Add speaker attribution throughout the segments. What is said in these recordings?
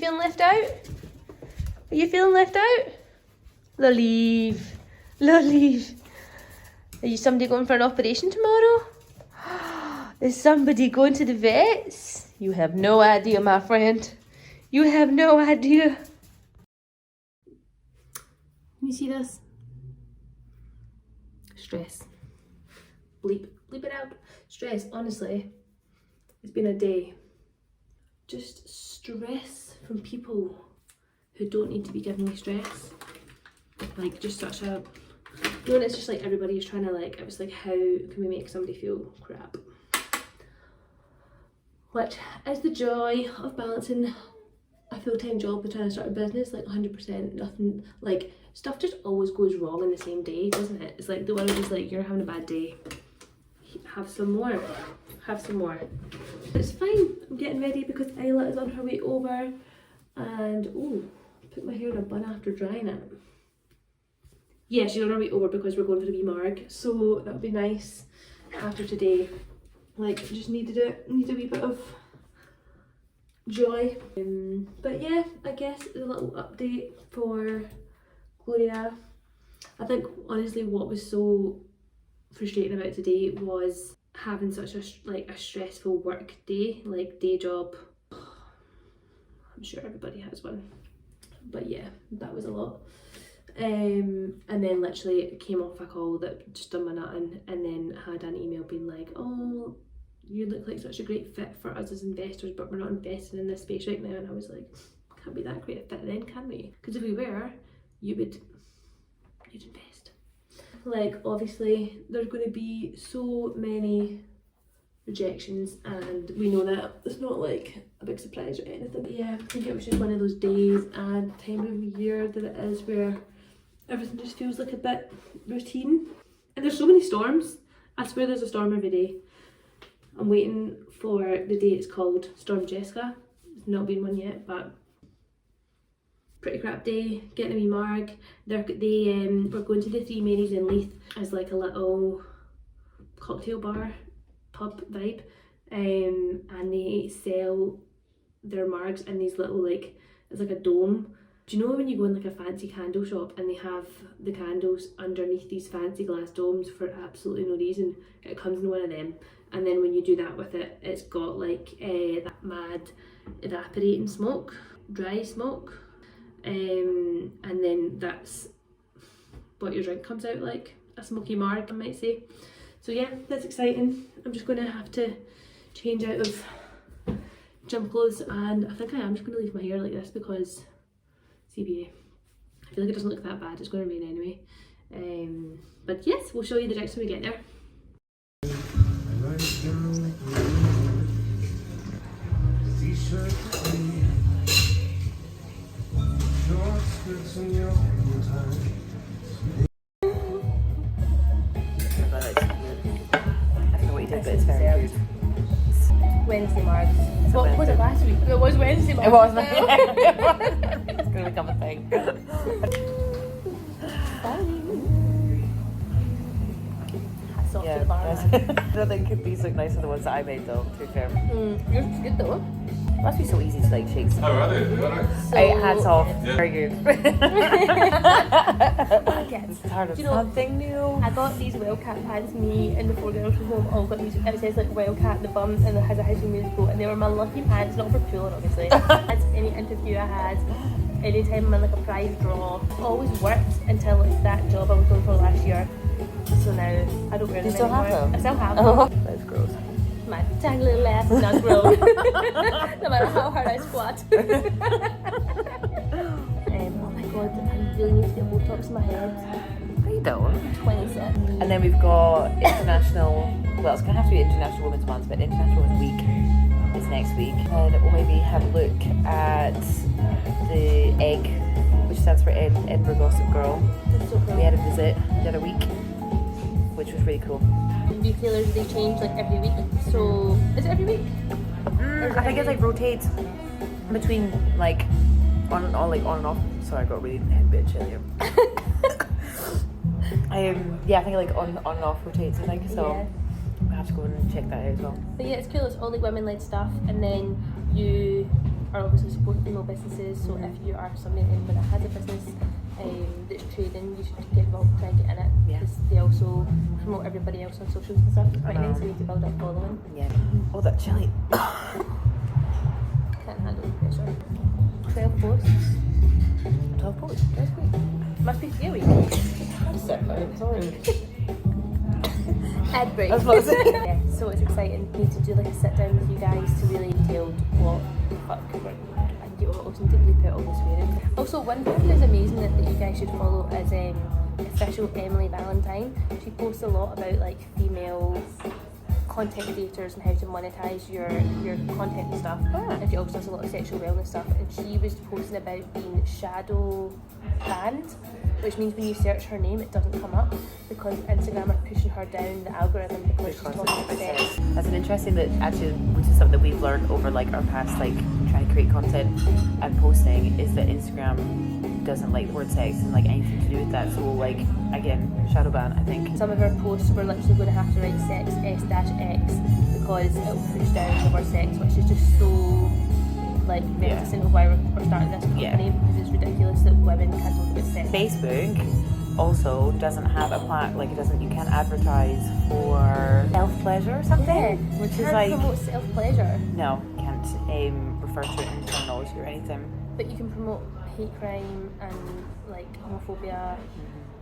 Speaker 1: feeling left out? Are you feeling left out? Leave. Leave. Are you somebody going for an operation tomorrow? Is somebody going to the vets? You have no idea, my friend. You have no idea. Can you see this? Stress. Bleep it out. Stress, honestly. It's been a day. Just stress from people who don't need to be giving me stress. Like, just such a... You know, it's just like everybody is trying to like, it was like, how can we make somebody feel crap? Which is the joy of balancing a full-time job with trying to start a business, like 100%. Nothing, like, stuff just always goes wrong in the same day, doesn't it? It's like the world is like, you're having a bad day. Have some more. Have some more. It's fine. I'm getting ready because Isla is on her way over. And, ooh, put my hair in a bun after drying it. Yeah, she's on her way over because we're going for the wee marg. So that would be nice after today. Like, just needed it. Need a wee bit of joy. But yeah, I guess a little update for Gloria. I think honestly what was so frustrating about today was having such a stressful work day, like day job. I'm sure everybody has one, but yeah, that was a lot. And then literally came off a call that just done my nutting, and then had an email being like, oh, you look like such a great fit for us as investors, but we're not investing in this space right now. And I was like, can't be that great a fit then, can we? Because if we were, you'd invest. Like, obviously there's going to be so many rejections, and we know that it's not like a big surprise or anything. But yeah, I think it was just one of those days and time of year that it is where everything just feels like a bit routine. And there's so many storms. I swear there's a storm every day. I'm waiting for the day it's called Storm Jessica. It's not been one yet, but pretty crap day. Getting a wee marg. We're going to the Three Marys in Leith as like a little cocktail bar pub vibe, and they sell their margs in these little, like, it's like a dome. Do you know when you go in like a fancy candle shop and they have the candles underneath these fancy glass domes for absolutely no reason? It comes in one of them, and then when you do that with it, it's got like that mad evaporating smoke, dry smoke, and then that's what your drink comes out like, a smoky marg, I might say. So yeah, that's exciting. I'm just going to have to change out of gym clothes, and I think I am just going to leave my hair like this because CBA. I feel like it doesn't look that bad. It's going to rain anyway. But yes, we'll show you the drinks when we get there.
Speaker 2: But it's very good.
Speaker 1: Wednesday margs. What was it last week? It was Wednesday margs.
Speaker 2: It was. It's going to become a thing.
Speaker 1: Hats off to the bar.
Speaker 2: I don't think these look nicer than the ones that I made though, to be fair.
Speaker 1: Yours is good though.
Speaker 2: It must be so easy to like shake some.
Speaker 3: Oh, are they? Alright.
Speaker 2: Hats off.
Speaker 3: Yeah.
Speaker 2: Very good. It's hard as something new.
Speaker 1: I got these Wildcat pants, me and the 4 girls from home all got these, it says like Wildcat the bum and it has a High School Musical, and they were my lucky pants, not for pooling obviously. That's any interview I had, anytime I'm in like a prize draw, it always worked until like that job I was going for last year. So now I don't wear them anymore.
Speaker 2: You still have them?
Speaker 1: I still have them.
Speaker 2: That's gross.
Speaker 1: My tiny little ass is not grown. No matter how hard I squat. Oh my god, I really need to get Botox in my head.
Speaker 2: You don't.
Speaker 1: 27.
Speaker 2: And then we've got international, well, it's going to have to be International Women's Month, but International Women's Week is next week. And we'll maybe have a look at the egg, which stands for Edinburgh Gossip Girl.
Speaker 1: That's so cool.
Speaker 2: We had a visit the other week, which was really cool.
Speaker 1: Retailers, they change like every week. So, is it every week?
Speaker 2: I think it like rotates between like on and off. Sorry, I got really head bitch earlier. Yeah, I think like on and off rotates, I think, so
Speaker 1: Yeah.
Speaker 2: we'll have to go and check that out as well.
Speaker 1: But yeah, it's cool, it's all like women-led stuff, and then you
Speaker 3: are obviously supporting female businesses. So if you are somebody that has a business that's trading, you should get involved, try and get in it, because they also promote everybody else on socials and stuff. It's quite a nice way to build up following.
Speaker 2: Yeah. Oh, that chili.
Speaker 3: Can't handle the pressure. 12 posts.
Speaker 2: 12 posts.
Speaker 3: That's great. Must be 3 a week.
Speaker 2: I'm sick, sorry.
Speaker 3: Ad break.
Speaker 2: I was about to say.
Speaker 3: Yeah, so it's exciting. Need to do like a sit down with you guys to really detail what the fuck and get what else and to bleep out all the swearing. Also, one person is amazing that you guys should follow is official Emily Valentine. She posts a lot about like female content creators and how to monetize your content and stuff. And she also does a lot of sexual wellness stuff. And she was posting about being shadow banned, which means when you search her name it doesn't come up because Instagram are pushing her down the algorithm because she's talking about sex.
Speaker 2: That's an interesting that actually, which is something that we've learned over like our past like trying to create content and posting, is that Instagram doesn't like the word sex and like anything to do with that. So like again, shadow ban, I think.
Speaker 3: Some of her posts were literally going to have to write sex S-X because it will push down the word sex, which is just so like reticent of why we're starting this company because it's ridiculous that women can't talk about sex.
Speaker 2: Facebook also doesn't have a you can't advertise for self-pleasure or something.
Speaker 3: Yeah,
Speaker 2: which
Speaker 3: you
Speaker 2: is
Speaker 3: can't
Speaker 2: like
Speaker 3: promote self-pleasure.
Speaker 2: No, you can't refer to it in terminology or anything.
Speaker 3: But you can promote hate crime and like homophobia,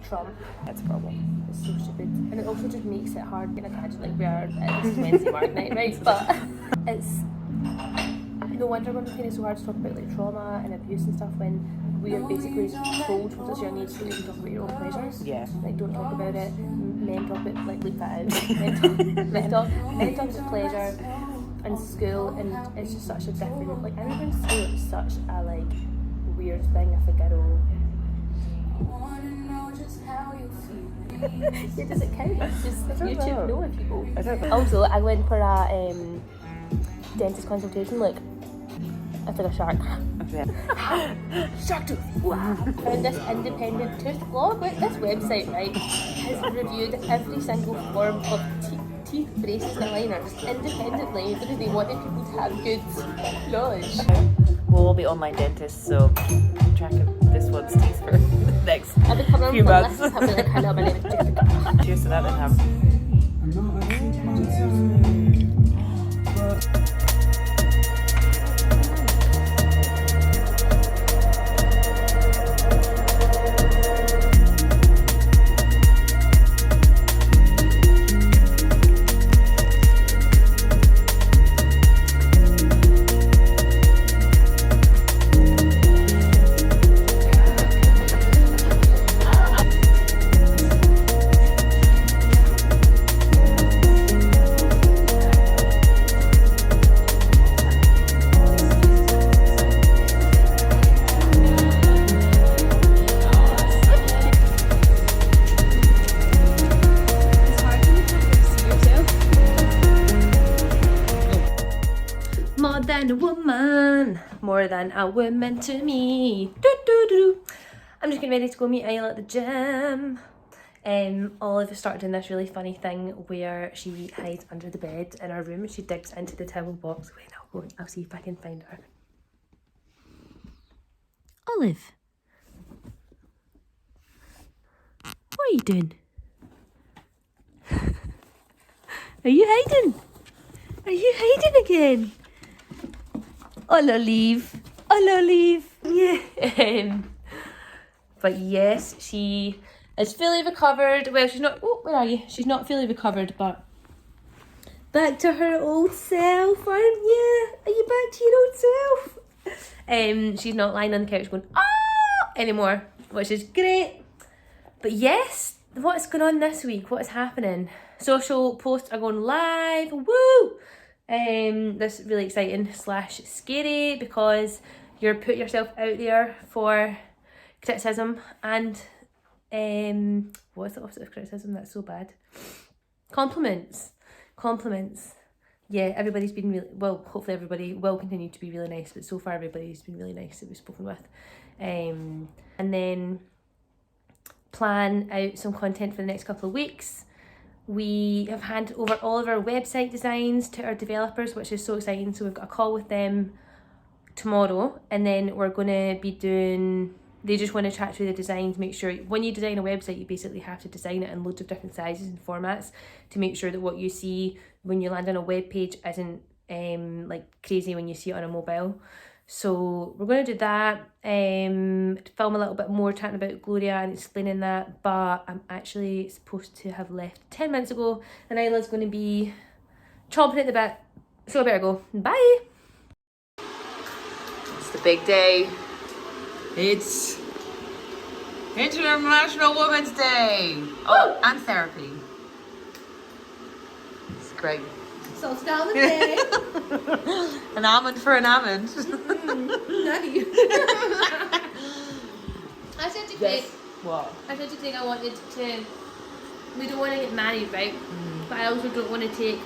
Speaker 3: Trump.
Speaker 2: That's a problem.
Speaker 3: It's so stupid. And it also just makes it hard in a tangent like we are this is Wednesday mark night, right? But it's no wonder we're finding it so hard to talk about like trauma and abuse and stuff when we are basically told from such a young age that you can talk about your own pleasures.
Speaker 2: Yeah.
Speaker 3: Like don't talk about it. Men talk about like leave that out. men talk about pleasure in school, and it's just such a different like I remember in school it was such a like weird thing if a girl yeah, does it count? It's just YouTube know if you go.
Speaker 2: I don't know.
Speaker 3: Also, I went for a dentist consultation, like I took a shark.
Speaker 2: Okay.
Speaker 3: Shark tooth! Wow. Found this independent tooth blog, like this website, right, has reviewed every single form of teeth, braces and aligners independently because they wanted people to have good knowledge.
Speaker 2: We'll all be online dentists, so keep track of this one's teeth for the next
Speaker 3: I'll be covering
Speaker 2: few
Speaker 3: for
Speaker 2: months.
Speaker 3: lists. I'll be like, I know my name is Jessica.
Speaker 2: Cheers to that then, have.
Speaker 3: More than a woman to me. Do, do, do. I'm just getting ready to go meet Ayla at the gym. Olive has started doing this really funny thing where she hides under the bed in our room and she digs into the towel box. Wait, I'll see if I can find her. Olive, what are you doing? Are you hiding? Are you hiding again? Olive. Yeah. But yes, she is fully recovered. Well, she's not. Oh, where are you? She's not fully recovered, but back to her old self, aren't you? Are you back to your old self? She's not lying on the couch going anymore, which is great. But yes, what's going on this week? What is happening? Social posts are going live. Woo! This is really exciting / scary because you're putting yourself out there for criticism and what's the opposite of criticism? That's so bad. Compliments. Yeah, everybody's been really well. Hopefully everybody will continue to be really nice, but so far everybody's been really nice that we've spoken with. And then plan out some content for the next couple of weeks. We have handed over all of our website designs to our developers, which is so exciting. So we've got a call with them tomorrow, and then we're going to be doing, they just want to chat through the designs, make sure when you design a website you basically have to design it in loads of different sizes and formats to make sure that what you see when you land on a web page isn't like crazy when you see it on a mobile. So we're going to do that, film a little bit more chatting about Gloria and explaining that, but I'm actually supposed to have left 10 minutes ago and Isla's going to be chomping at the bit, so I better go. Bye!
Speaker 2: It's the big day. It's International Women's Day. Oh, and therapy. It's great.
Speaker 3: So it's down the day.
Speaker 2: An almond for an almond.
Speaker 3: Nutty. I said to Craig,
Speaker 2: What?
Speaker 3: I wanted to, we don't want to get married, right? But I also don't want to take,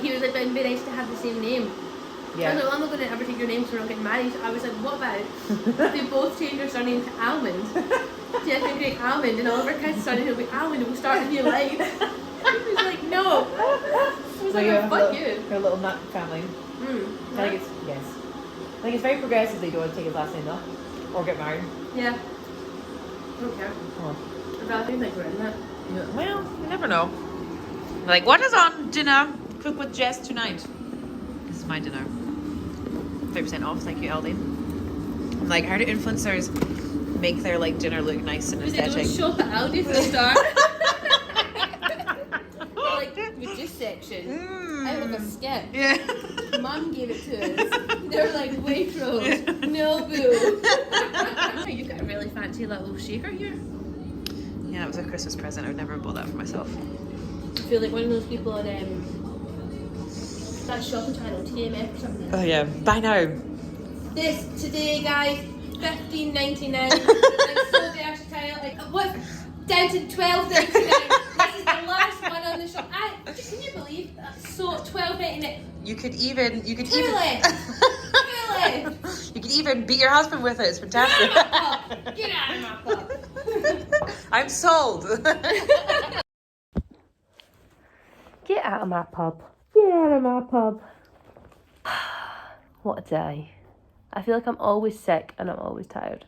Speaker 3: he was like, but it'd be nice to have the same name.
Speaker 2: Yeah.
Speaker 3: I was like, well, I'm not going to ever take your name so we're not getting married. So I was like, what about if we both change our surname to Almond? Jeff and Craig Almond, and all of our kids' surname will be Almond, and we'll start a new life. He was like, no. I was like, oh, fuck you.
Speaker 2: Her little nut family. I think it's, yes. I think it's very progressive they don't take his last name though. Or get married.
Speaker 3: Yeah. I don't care.
Speaker 2: Oh.
Speaker 3: I'd rather think we're in that.
Speaker 2: Yeah. Well, you never know. Like, what is on dinner? Cook with Jess tonight. This is my dinner. 5% off, thank you, Aldi. I'm like, how do influencers make their like dinner look nice and aesthetic?
Speaker 3: They don't shop at Aldi for a start. Like with this section, out of a skip.
Speaker 2: Yeah.
Speaker 3: Mum gave it to us. They were like, Waitrose, no boo. You've got a really fancy little shaker here.
Speaker 2: Yeah, it was a Christmas present. I would never have bought that for myself.
Speaker 3: I feel like one of those people on that shopping channel, TMF or something.
Speaker 2: Oh yeah, buy now.
Speaker 3: This today, guys, $15.99. Like so versatile. Like what? Down to $12.99. This is the last one on the shop. Can you believe that? So $12.99.
Speaker 2: You could even
Speaker 3: Two left.
Speaker 2: You could even beat your husband with it. It's fantastic.
Speaker 3: Get out of my pub.
Speaker 2: I'm sold.
Speaker 3: Get out of my pub. Get out of my pub. What a day. I feel like I'm always sick and I'm always tired.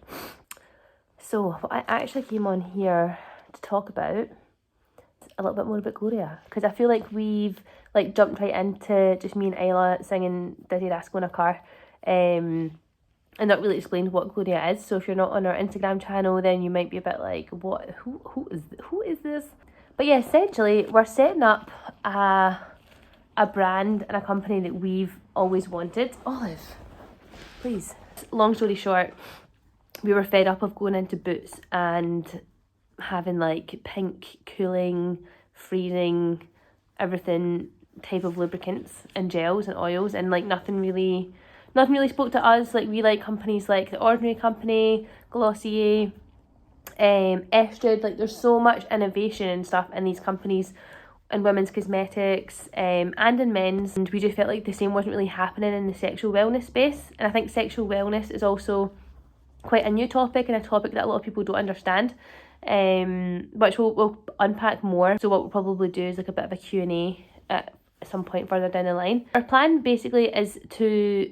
Speaker 3: So what I actually came on here to talk about is a little bit more about Gloria, because I feel like we've like jumped right into just me and Isla singing Dizzy Rascal in a car, and not really explained what Gloria is. So if you're not on our Instagram channel, then you might be a bit like, what? Who is this? But yeah, essentially we're setting up a brand and a company that we've always wanted. Olive, please. Long story short, we were fed up of going into Boots and having like pink, cooling, freezing, everything type of lubricants and gels and oils, and like nothing really spoke to us. Like we like companies like The Ordinary Company, Glossier, Estrid. Like there's so much innovation and stuff in these companies, in women's cosmetics and in men's, and we just felt like the same wasn't really happening in the sexual wellness space. And I think sexual wellness is also quite a new topic and a topic that a lot of people don't understand, which we'll unpack more. So what we'll probably do is like a bit of a Q&A at some point further down the line. Our plan basically is to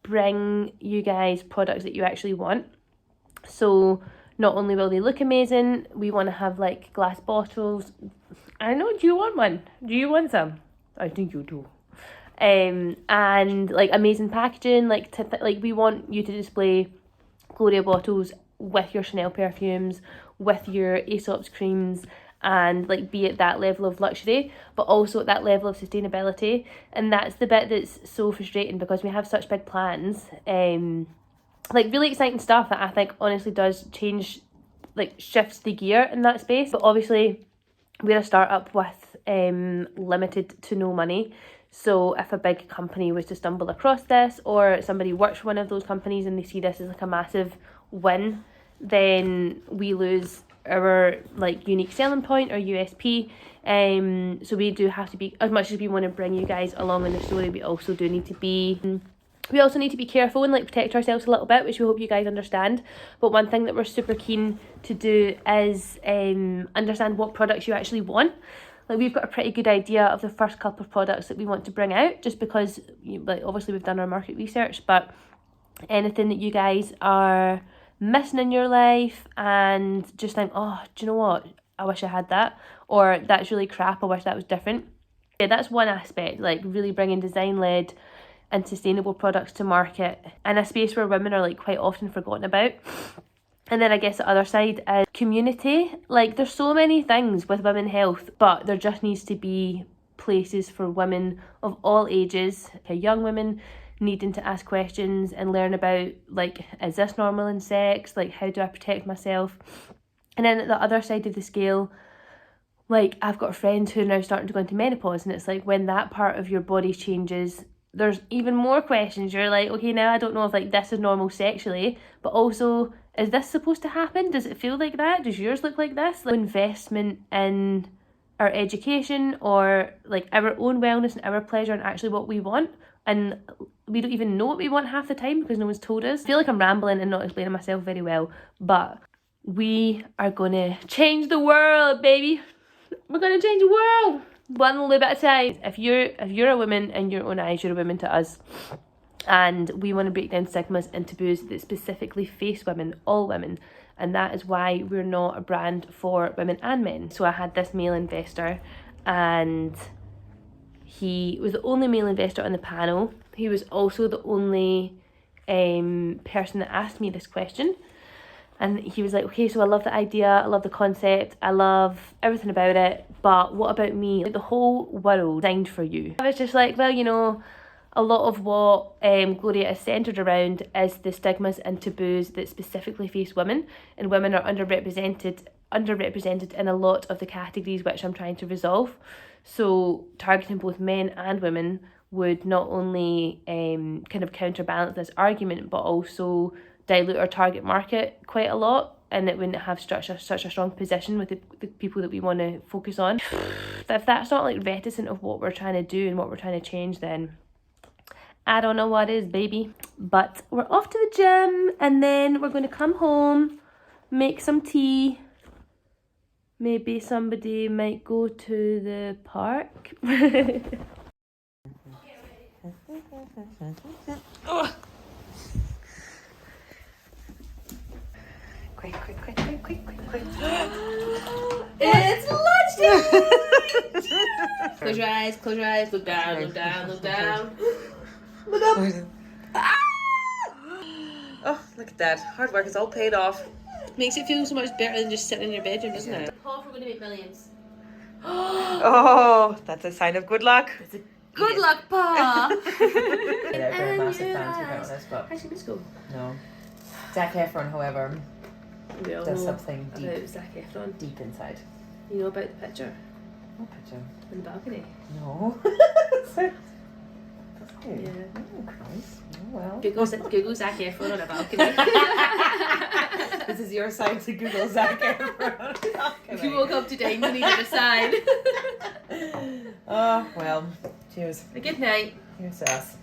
Speaker 3: bring you guys products that you actually want. So not only will they look amazing, we want to have like glass bottles. I know, do you want one? Do you want some? I think you do. And like amazing packaging, like we want you to display Gloria bottles with your Chanel perfumes, with your Aesop's creams, and like be at that level of luxury, but also at that level of sustainability. And that's the bit that's so frustrating, because we have such big plans, like really exciting stuff that I think honestly does change, like shifts the gear in that space. But obviously we're a startup with limited to no money. So if a big company was to stumble across this, or somebody works for one of those companies and they see this as like a massive win, then we lose our like unique selling point or USP. So we do have to be, as much as we want to bring you guys along in the story, we also need to be careful and like protect ourselves a little bit, which we hope you guys understand. But one thing that we're super keen to do is understand what products you actually want. Like we've got a pretty good idea of the first couple of products that we want to bring out, just because like obviously we've done our market research, but anything that you guys are missing in your life and just think, oh, do you know what, I wish I had that, or that's really crap, I wish that was different. Yeah, that's one aspect, like really bringing design-led and sustainable products to market in a space where women are like quite often forgotten about. And then I guess the other side is community. Like there's so many things with women health, but there just needs to be places for women of all ages, young women needing to ask questions and learn about, like, is this normal in sex? Like, how do I protect myself? And then at the other side of the scale, like, I've got friends who are now starting to go into menopause, and it's like when that part of your body changes, there's even more questions. You're like, okay, now I don't know if like this is normal sexually, but also, is this supposed to happen? Does it feel like that? Does yours look like this? Like, investment in our education or like our own wellness and our pleasure and actually what we want, and we don't even know what we want half the time because no one's told us. I feel like I'm rambling and not explaining myself very well, but we are gonna change the world, baby. We're gonna change the world one little bit at a time. If you're a woman in your own eyes, you're a woman to us, and we want to break down stigmas and taboos that specifically face women, all women, and that is why we're not a brand for women and men. So I had this male investor, and he was the only male investor on the panel. He was also the only person that asked me this question. And he was like, okay, so I love the idea, I love the concept, I love everything about it, but what about me? Like the whole world designed for you. I was just like, well, you know, a lot of what Gloria is centred around is the stigmas and taboos that specifically face women, and women are underrepresented in a lot of the categories which I'm trying to resolve. So targeting both men and women would not only kind of counterbalance this argument, but also dilute our target market quite a lot, and it wouldn't have such a strong position with the people that we want to focus on. If that's not like reticent of what we're trying to do and what we're trying to change, then I don't know what is, baby. But we're off to the gym, and then we're going to come home, make some tea. Maybe somebody might go to the park. Oh. Quick. It's lunchtime! Close your eyes, look down. Look up. Oh, look at that. Hard work is all paid off. Makes it feel so much better than just sitting in your bedroom, doesn't it? Paul, we're going to make millions.
Speaker 2: Oh, that's a sign of good luck.
Speaker 3: It's a good luck, Pa!
Speaker 2: They're massive fans, to be honest, but
Speaker 3: Actually, let's go.
Speaker 2: no. Zac Efron, however,
Speaker 3: We all
Speaker 2: does
Speaker 3: know
Speaker 2: something
Speaker 3: about
Speaker 2: deep,
Speaker 3: Zac Efron.
Speaker 2: deep inside.
Speaker 3: You know about the picture
Speaker 2: What picture?
Speaker 3: on the balcony?
Speaker 2: No.
Speaker 3: Yeah.
Speaker 2: Oh, Christ. Oh, well.
Speaker 3: Google Zac Efron on a balcony.
Speaker 2: This is your sign to Google Zac Efron.
Speaker 3: If you woke up today and you needed a sign.
Speaker 2: Oh, well. Cheers.
Speaker 3: A good night.
Speaker 2: Here's to us.